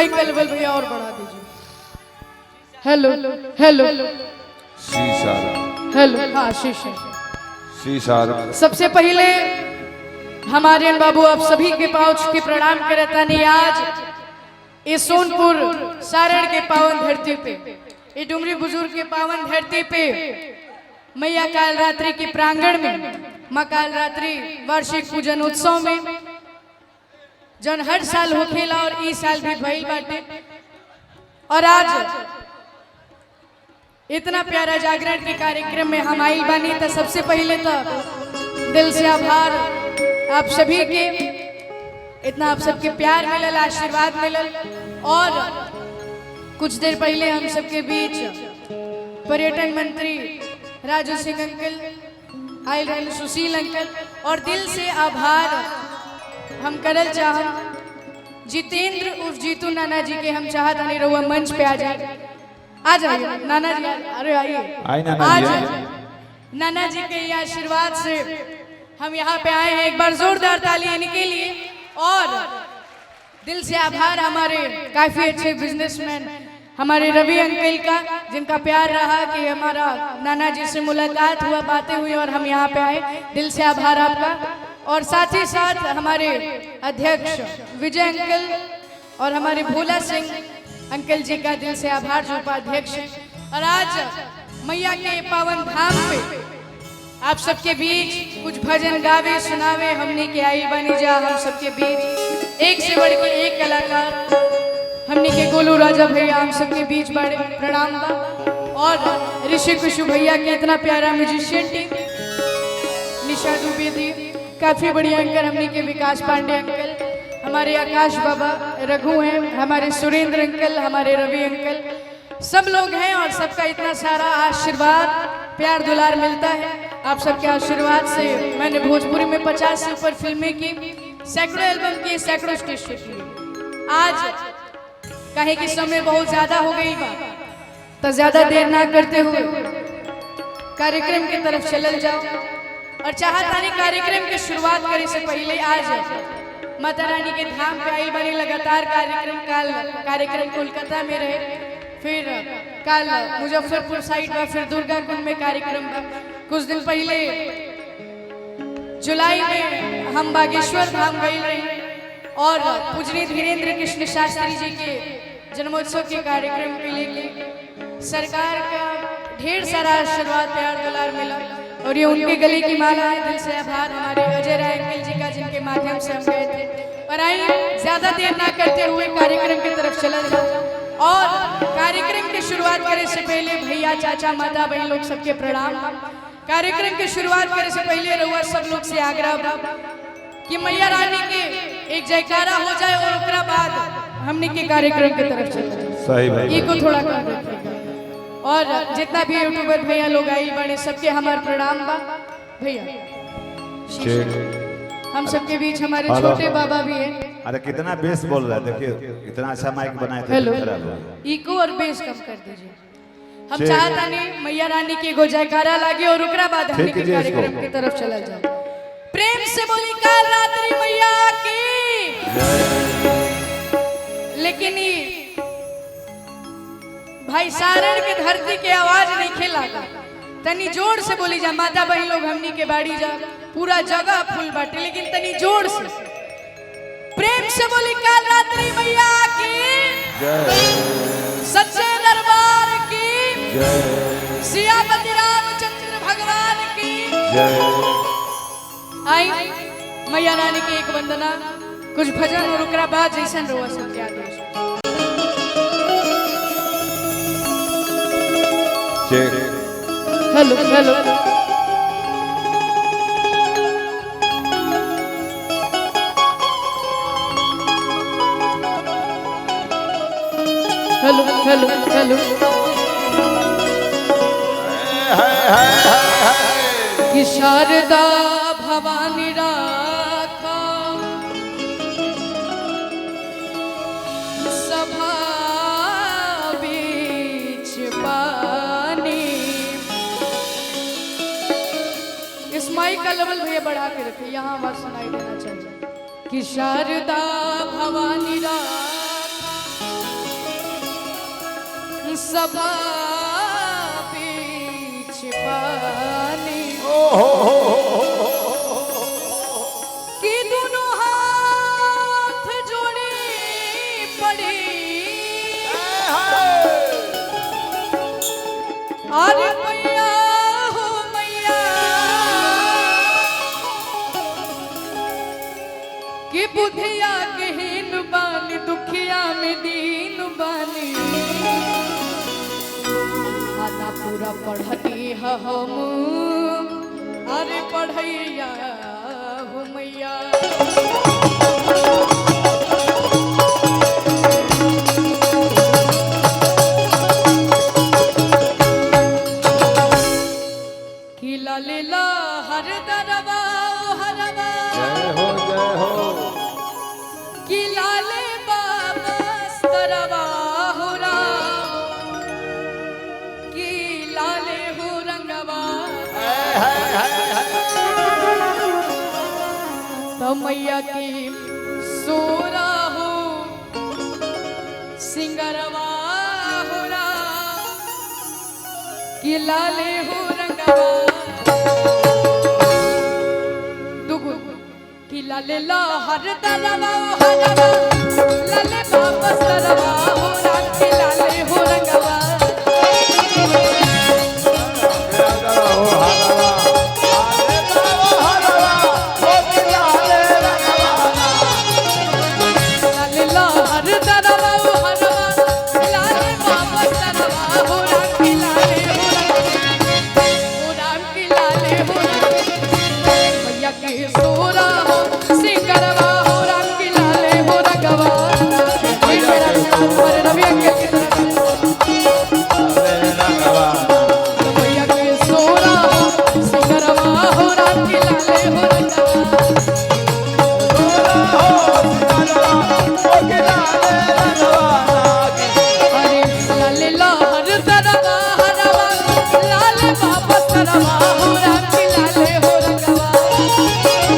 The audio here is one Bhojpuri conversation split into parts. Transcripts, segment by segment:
माइक का लेवल भैया और बढ़ा दीजिए। हेलो हेलो शीशा हेलो, हाँ शीशा। शीशा सबसे पहले हमारे बाबू आप सभी के पाँव के प्रणाम करता नहीं। आज ये सोनपुर सारण के पावन धरती पे, ये डुमरी बुजुर्ग के पावन धरती पे मैया काल रात्रि के प्रांगण में माँ काल रात्रि वार्षिक पूजन उत्सव में जन हर साल होखेला और इस साल भी भइल बाटे। और आज इतना प्यारा जागरण के कार्यक्रम में हम आइल बानी। तो सबसे पहले तो दिल से आभार आप सभी के, इतना आप सबके प्यार मिलल, आशीर्वाद मिलल। और कुछ देर पहले हम सबके बीच पर्यटन मंत्री राजू सिंह अंकल आयल रहे, सुशील अंकल, और दिल से आभार हम करल चाहम जितेंद्र उर्फ जीतू नाना जी के। हम चाहत नहीं रहुआ मंच पे आ जाए, आ जाइए नाना जी, अरे आइए आज नाना जी के ये आशीर्वाद से हम यहाँ पे आए हैं। एक बार जोरदार ताली इनके लिए। और दिल से आभार हमारे काफी अच्छे बिजनेसमैन हमारे रवि अंकल का, जिनका प्यार रहा कि हमारा नाना जी से मुलाकात हुआ, बातें हुई और हम यहाँ पे आए। दिल से आभार आपका। और साथ ही साथ हमारे अध्यक्ष विजय अंकल और हमारे भोला सिंह अंकल जी का दिल से आभार, जो उपाध्यक्ष। और आज मैया के पावन धाम पे आप सबके बीच कुछ भजन गावे सुनावे हमने के आई बनी जा। हम सबके बीच एक से बढ़ के एक कलाकार हमने के गोलू राजा भैया हम सबके बीच बड़े प्रणाम बा। और ऋषि कुशु भैया के इतना प्यारा म्यूजिशियन टीम, निशा दुबे दी काफी बढ़िया अंकल, हमने के विकास पांडे अंकल, हमारे आकाश बाबा रघु हैं, हमारे सुरेंद्र अंकल, हमारे रवि अंकल, सब लोग हैं। और सबका इतना सारा आशीर्वाद प्यार दुलार मिलता है। आप सबके आशीर्वाद से मैंने भोजपुरी में 50 से ऊपर फिल्में की, सैकड़ों एल्बम की, सैकड़ों स्टेज शो की। आज कहे कि समय बहुत ज्यादा हो गई बा, तो ज्यादा देर ना करते हुए कार्यक्रम की तरफ चलल जाओ। और चाहतानी कार्यक्रम की शुरुआत करे से पहले आज माता रानी के धाम पे आई बनी लगातार कार्यक्रम। कल कार्यक्रम कोलकाता में रहे, फिर कल मुजफ्फरपुर साइड में, फिर दुर्गा कुंड में कार्यक्रम बा। कुछ दिन पहले जुलाई में हम बागेश्वर धाम गए रहे और पूजनीय धीरेन्द्र कृष्ण शास्त्री जी के जन्मोत्सव के कार्यक्रम के लिए सरकार का ढेर सारा आशीर्वाद प्यार दुलार मिला। और ये उनके गले की माला है। दिल से आभार हमारे अजय राय अंकल जी का, जिनके माध्यम से हम गए थे। और आइए ज्यादा देर ना करते हुए कार्यक्रम की तरफ चला जाए। और कार्यक्रम की शुरुआत करे से पहले भैया चाचा माता बहन लोग सबके प्रणाम। कार्यक्रम की शुरुआत करे से पहले रहुआ सब लोग से आग्रह बा कि मैया रानी के एक जयकारा हो जाए और उसके बाद हमने के कार्यक्रम की तरफ चले जाए। सही भाई, ये को थोड़ा कर रखिएगा। और जितना भी यूट्यूबर भैया लोग आई बने सबके हमारे प्रणाम बा। भैया हम सबके बीच हमारे छोटे बाबा भी हैं। अरे कितना बेस बोल रहा है, देखिए इतना अच्छा माइक बनाए थे। हेलो, इको और बेस कम कर दीजिए। हम चाहता नहीं मैया रानी की गो जयकारा लागे और उसके बाद हमने के कार्यक्रम की तरफ चला जाए। प्रेम से बोली काल रात्रि मैया की। लेकिन भाई सारण के धरती के आवाज नहीं खेला, तनी जोर से बोली जा। माता बहन लोग हमनी के बाड़ी जा, पूरा जगह फुल बाटे, लेकिन तनी जोर से प्रेम से बोली काल रात्रि मैया की, सच्चे दरबार की, सियापति रामचंद्र भगवान की। आई मैया रानी की एक वंदना, कुछ भजन और उकरा बाद जैसन रोआ सबके आदेश। Hello hello hello hello hello कि शारदा भवानी राखा सभा बीच पानी। इस माइक का लेवल भैया बढ़ा के रखे, यहाँ आवाज सुनाई देना चाहिए कि शारदा भवानी राखा सबा बीच पानी कि दोनों हाथ जोड़े पड़ी अरे मैया हो मैया कि बुधिया के हीन बानी दुखिया में दीन बानी आधा पूरा पढ़नी है हम अरे पढ़ैया हो मैया कि लालीला हर दरवा हरवा जय हो कि लाले बाबा सरवा हो राम कि लाले हो रंगवा तो मैया की सोरा हो सिंगरवा हो राम कि लाले हो रंगवा दुगु कि लाले ला हर दरवा हरवा लाले बाबा सरवा हो राम कि लाले हो रंगवा लाले ला हर दरवा हरवा लाले बाबा सरवा हो राम कि लाले हो रंगवा हो राम कि लाले हो मैया के सोरा हो सिंगरवा हो राम कि लाले हो रंगवा हमारे रवि अंकल की तरफ मैया के सोरा हो सिंगरवा हो राम कि लाले हो रंगवा अरे लाले लहर दरवा हरवा लाले बाबा सरवा हो राम कि लाले हो रंगवा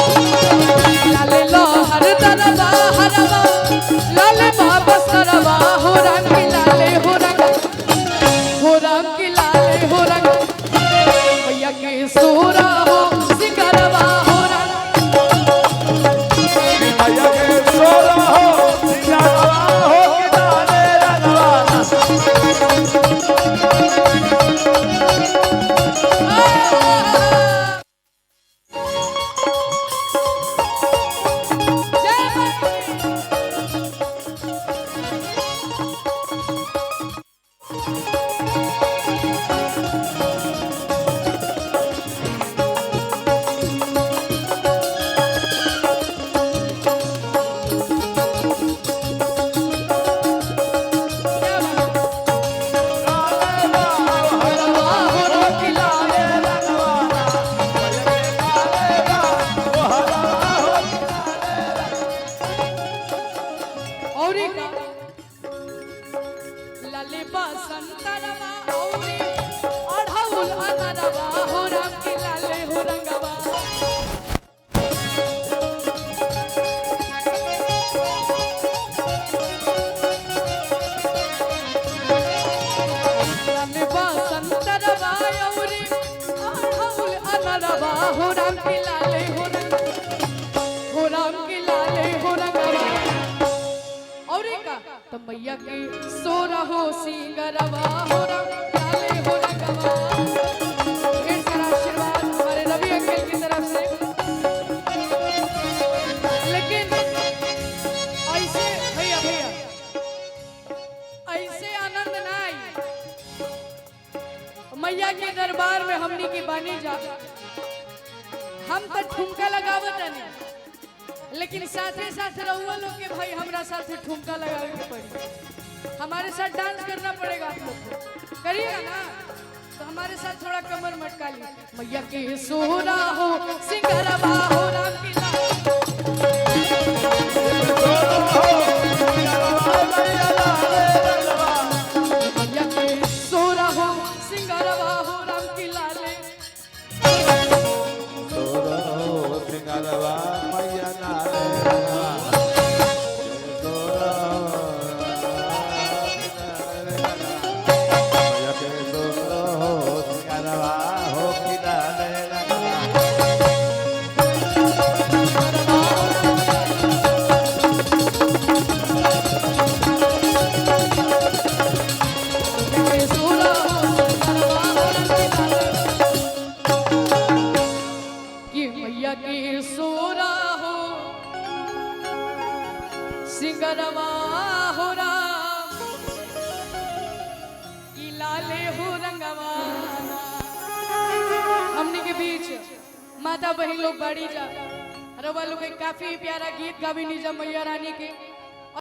लाले लहर दरवा हरवा लाले बाबा सरवा हो राम कि लाले हो रंगवा हो राम कि लाले हो रंगवा मैया के सोरा हो सिंगरवा हो राम लाले बसंतरवा औरी अढ़ौल अनरवा हो राम कि लाले हो रंगवा लाले बसंतरवा औरी अढ़ौल अनरवा हो राम कि लाले हो रंगवा हो राम कि लाले हो रंगवा और का तो मैया के सोरा हो सिंगरवा हो राम लाले हो रंगवा ढेर सारा आशीर्वाद हमारे रवि अंकल की तरफ से लेकिन ऐसे भैया भैया ऐसे आनंद ना आई मैया के दरबार में हमनी की बानी जा हम तो ठुमका लगावत नहीं लेकिन साथे साथ रहुआ लोग के भाई हमरा साथ ठुमका लगावे के पड़ी हमारे साथ डांस करना पड़ेगा आप लोग को करिएगा ना तो हमारे साथ थोड़ा कमर मटका ली मैया के सोरा हो सिंगरवा हो राम कि मैया के सोरा हो सिंगरवा हो राम कि लाले मैया लाले मैया के सोरो हो सिंगारवा हो कि लाले मैया के सोरा हो सिंगरवा हो राम की लाले हो रंगवा। हमने के बीच माता बहन लोग बाड़ी जा रवा लोग काफी प्यारा गीत गावी निजा मैया रानी के